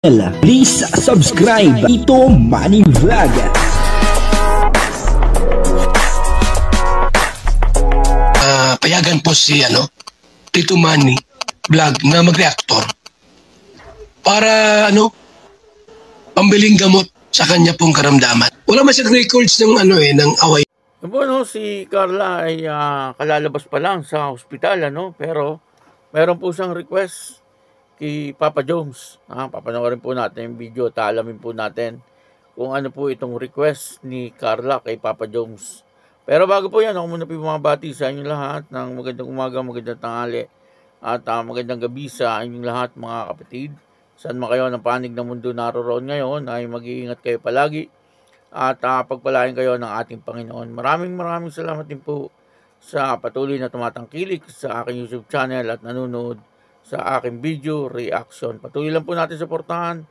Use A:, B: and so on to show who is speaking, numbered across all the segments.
A: Please subscribe Tito Manny Vlog.
B: Payagan po si Tito Manny Vlog na mag-reactor para pambiling gamot sa kanya pong karamdaman. Wala man siyang records ng ng away.
C: Si Carla ay kalalabas pa lang sa ospital pero meron po siyang request kay Papa Jones. Papanoorin po natin yung video at alamin po natin kung ano po itong request ni Carla kay Papa Jones. Pero bago po yan, ako muna po bumabati sa inyong lahat ng magandang umaga, magandang tanghali at magandang gabi sa inyong lahat mga kapatid. Saan man kayo ng panig ng mundo naroon ngayon ay mag-iingat kayo palagi at pagpalain kayo ng ating Panginoon. Maraming salamat din po sa patuloy na tumatangkilik sa aking YouTube channel at nanonood sa aking video reaction. Patuloy lang po natin suportahan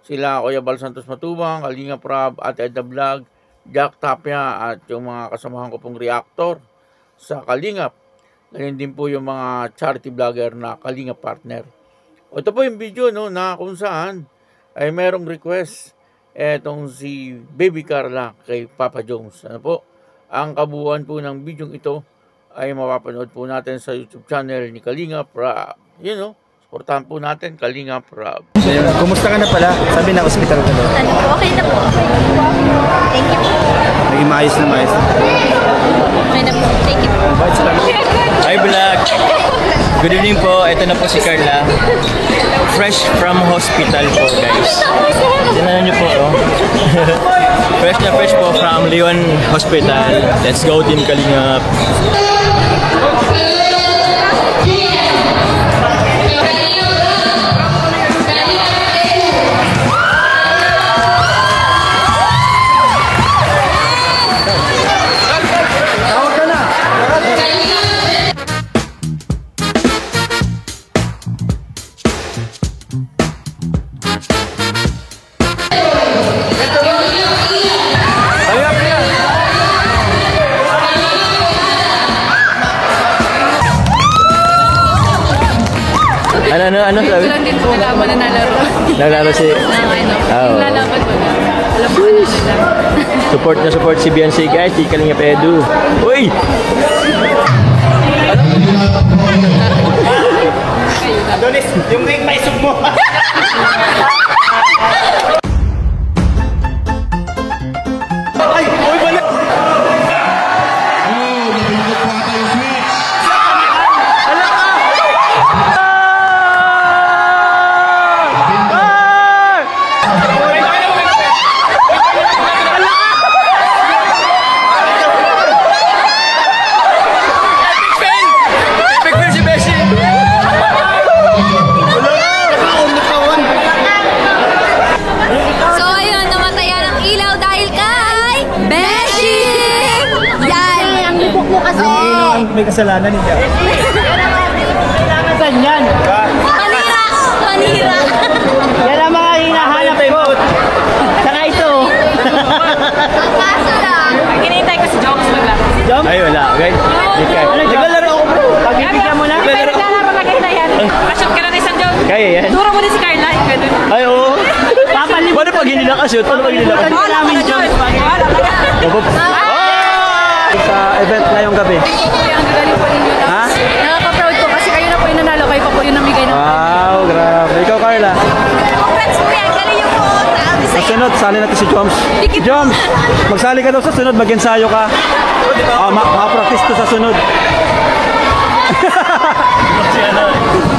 C: sila Kuya Bal Santos Matubang, Kalinga Prab, Ate Edna Vlog, Jack Tapia at yung mga kasamahan ko pong reactor sa Kalingap. Ganyan din po yung mga charity vlogger na Kalingap partner. Ito po yung video na kung saan ay merong request etong si Baby Carla kay Papa Jones. Ang kabuuan po ng video ito ay mapapanood po natin sa YouTube channel ni Kalinga Prab. Supportahan po natin Kalinga Prab.
D: Kumusta ka na pala? Sabi na ospital ka daw.
E: Okay na po. Thank you po.
D: Naging maayos na maayos.
E: Okay na po. Thank you po.
F: Hi vlog! Good evening po. Ito na po si Carla. Fresh from hospital po guys. Tignan niyo po. Fresh po from Leon Hospital. Let's go Team Kalingap. Ano sabi?
E: Ito lang din po nalaman na nalaro.
F: Nalaro si...
E: Yung lalaban ko na. Alam ko na nila.
F: Support si Beyonce guys. Di Kalinga Pedu. Uy!
D: Adonis, yung ring paisog mo. Ay! Uy, balik! May kasalanan niya. Saan yan?
E: Panira!
D: Yan ang mga hinahanap ko. Saka ito.
E: Ang kaso lang. Kinitay ko si Joms maglaro.
D: Joms?
F: Ay wala guys.
D: Naglalaro ako bro. Pagbibigyan mo na.
E: Pero naglalaro na kayo na yan. Pasyot ka na isang Joms.
F: Kaya yan.
E: Turo mo din si Carla.
F: Ay oo.
D: Papalimot.
F: Paano pag hindi nakashoot? Paano pag hindi nakashoot?
E: Wala ka na Joms.
D: Sa event ngayong gabi.
E: Ang gagaling po ninyo.
D: Ha?
E: Nakaka-proud po kasi kayo na po yung nanalo. Kayo pa po yung namigay ng...
D: Wow, grabe. Ikaw Carla.
E: Congrats po yan. Galing yung po.
D: Sa sunod, sali natin si Joms. Joms, magsali ka daw sa sunod, mag-ensayo ka. Makapractice to sa sunod.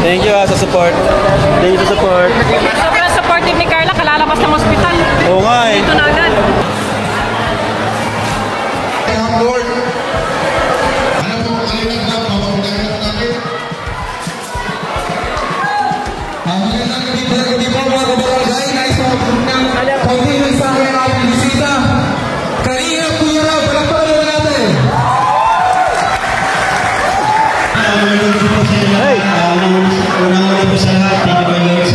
D: Thank you sa support. Thank you sa support.
E: Sobrang supportive ni Carla. Kalalabas ng hospital.
D: Oo nga eh.
E: Ito na agad.
G: Lord, alam mo kung kayo nagpapapagdagat natin. Magandang gabi po mga kabarangay. Nais mo ng pag-ibig sa akin ang bisita. Kanina po yun ang palagpalo natin. Unang-una po sa lahat, thank you very much.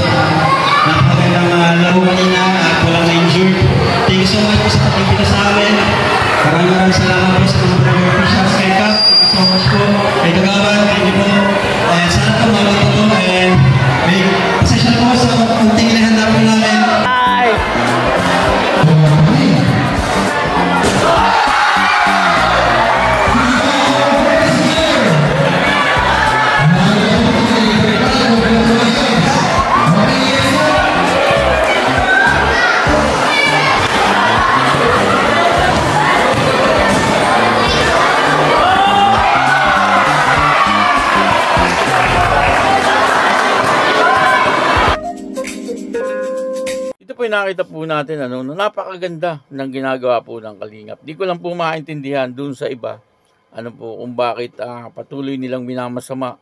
C: po yung nakita po natin, napakaganda ng ginagawa po ng Kalingap. Di ko lang po maintindihan dun sa iba, kung bakit patuloy nilang minamasama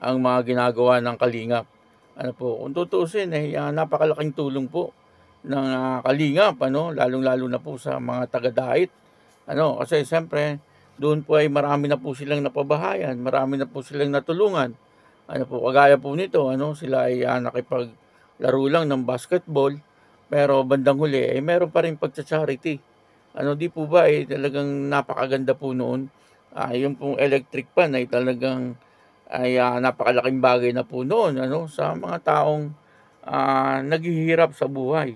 C: ang mga ginagawa ng Kalingap. Kung tutuusin, napakalaking tulong po ng Kalingap, lalong-lalo na po sa mga taga-dait. Kasi siyempre, doon po ay marami na po silang napabahayan, marami na po silang natulungan. Kagaya po nito, sila ay nakipaglaro lang ng basketball, pero bandang huli ay meron pa rin pagcha-charity. Di po ba talagang napakaganda po noon. Yung pong electric pan ay talagang napakalaking bagay na po noon sa mga taong naghihirap sa buhay.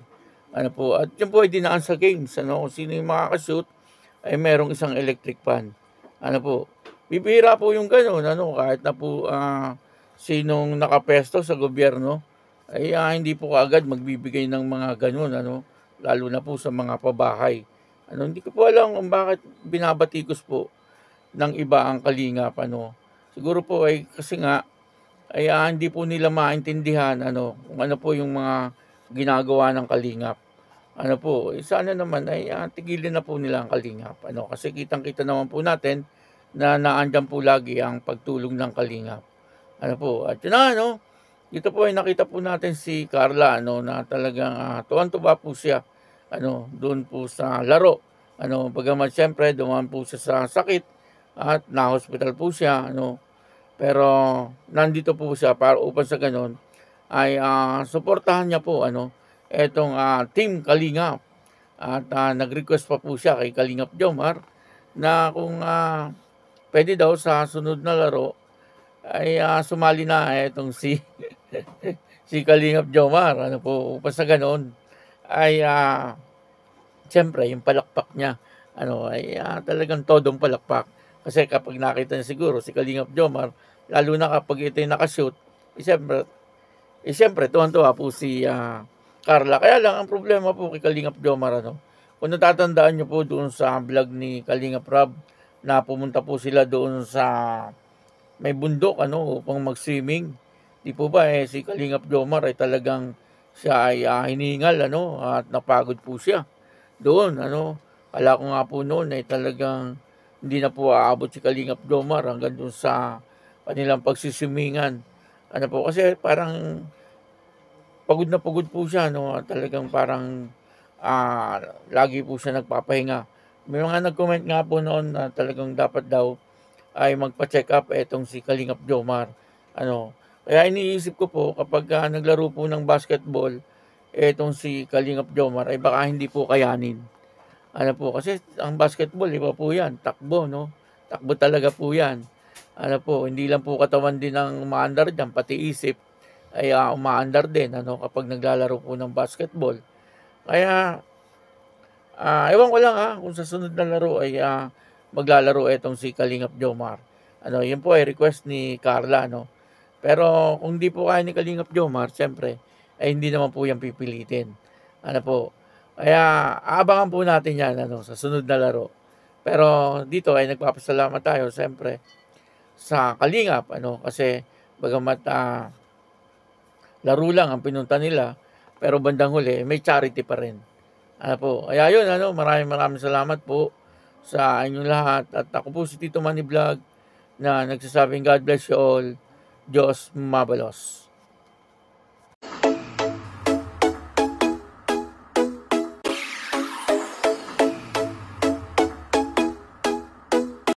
C: At yun po ay dinaan sa games. Kung sino yung makakashoot ay merong isang electric pan. Bibihira po yung gano'n. Kahit na po sinong nakapesto sa gobyerno ay hindi po kaagad magbibigay ng mga gano'n. Lalo na po sa mga pabahay. Hindi ko po alam kung bakit binabatikos po ng iba ang Kalingap. Siguro po ay kasi nga ay hindi po nila maintindihan kung ano po yung mga ginagawa ng Kalingap. Sana naman ay tigilin na po nila ang Kalingap. Kasi kitang-kita naman po natin na naandyan po lagi ang pagtulong ng Kalingap. At yun na, dito po ay nakita po natin si Carla, na talagang tuwan-tuwa po siya, doon po sa laro. Bagamat siyempre, dumaan po siya sa sakit at na-hospital po siya, pero nandito po siya para upang sa ganon ay suportahan niya po, etong Team Kalingap. At nag-request pa po siya kay Kalingap Jomar na kung pwede daw sa sunod na laro ay sumali na itong si Kalingap Jomar. Upang sa ganon ay siyempre yung palakpak niya ay talagang todong palakpak. Kasi kapag nakita niya siguro si Kalingap Jomar, lalo na kapag ito yung nakashoot, siyempre tuwan-tuwa po si Carla. Kaya lang ang problema po kay Kalingap Jomar, kung natatandaan niyo po doon sa vlog ni Kalingap Rob na pumunta po sila doon sa may bundok upang mag-swimming. Di po ba si Kalingap Jomar ay talagang siya ay hinihingal at napagod po siya doon. Kala ko nga po noon ay talagang hindi na po aabot si Kalingap Jomar hanggang doon sa kanilang pagsiswimingan. Kasi parang pagod na pagod po siya, talagang parang lagi po siya nagpapahinga. May mga nag-comment nga po noon na talagang dapat daw ay magpa-check up etong si Kalingap Jomar. Kaya iniisip ko po kapag naglaro po ng basketball etong si Kalingap Jomar ay baka hindi po kayanin. Kasi ang basketball, iba po yan, takbo, takbo talaga po yan. Hindi lang po katawan din ang umaandar dyan, pati isip ay umaandar din kapag naglalaro po ng basketball. Kaya ewan ko lang kung sa sunod na laro ay maglalaro etong si Kalingap Jomar. Yun po ay request ni Carla. Pero kung di po kaya ni Kalingap Jomar, siyempre ay hindi naman po yan pipilitin. Kaya aabangan po natin yan sa sunod na laro. Pero dito ay nagpapasalamat tayo siyempre sa Kalingap. Kasi bagamat laro lang ang pinunta nila, pero bandang huli may charity pa rin. Kaya yun, maraming salamat po sa inyong lahat. At ako po si Tito Manny Vlog na nagsasabing God bless you all. Diyos mabalos.